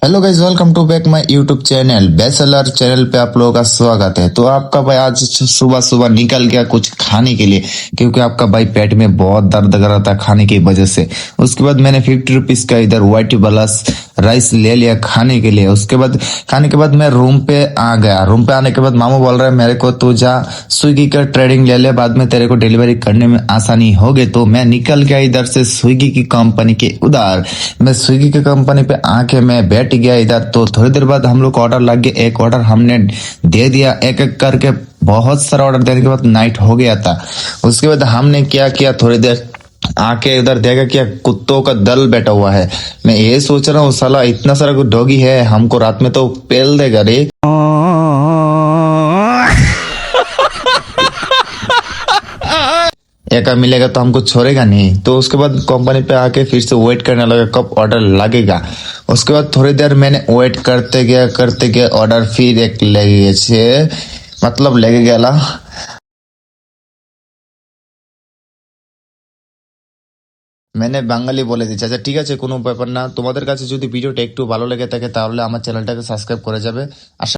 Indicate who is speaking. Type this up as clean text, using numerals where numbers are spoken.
Speaker 1: Hello guys, welcome to back my YouTube channel bestseller channel पे आप लोगों का स्वागत है। तो आपका भाई आज सुबह सुबह निकल गया कुछ खाने के लिए, क्योंकि आपका भाई पेट में बहुत दर्द कर रहा था खाने की वजह से। उसके बाद मैंने 50 रुपीज का इधर व्हाइट प्लस राइस ले लिया खाने के लिए। उसके बाद खाने के बाद मैं रूम पे आ गया। रूम पे आने के बाद मामू बोल रहा है मेरे को, तू जा स्विगी का ट्रेडिंग ले ले, बाद में तेरे को डिलीवरी करने में आसानी होगी। तो मैं निकल गया इधर से स्विगी की कंपनी के उधर। मैं स्विगी की कंपनी पे आके मैं बैठ गया इधर। तो थोड़ी देर बाद हम लोग को ऑर्डर लग गया। एक ऑर्डर हमने दे दिया, एक एक करके बहुत सारा ऑर्डर देने के बाद नाइट हो गया था। उसके बाद हमने क्या किया, थोड़ी देर आके उधर देखा क्या कुत्तों का दल बैठा हुआ है। मैं ये सोच रहा हूँ साला इतना सारा डॉगी है, हमको रात में तो पेल देगा रे। एक मिलेगा तो हमको छोड़ेगा नहीं। तो उसके बाद कंपनी पे आके फिर से वेट करने लगा कब ऑर्डर लगेगा। उसके बाद थोड़ी देर मैंने वेट करते गया ऑर्डर फिर एक लेगे छे, मतलब लेगे গেলা। मैंने বাঙালি বলে দিচ্ছি। আচ্ছা ঠিক আছে, কোনো ব্যাপার না। তোমাদের কাছে যদি ভিডিওটা একটু ভালো লেগে থাকে তাহলে আমার চ্যানেলটাকে সাবস্ক্রাইব করে যাবে। আশা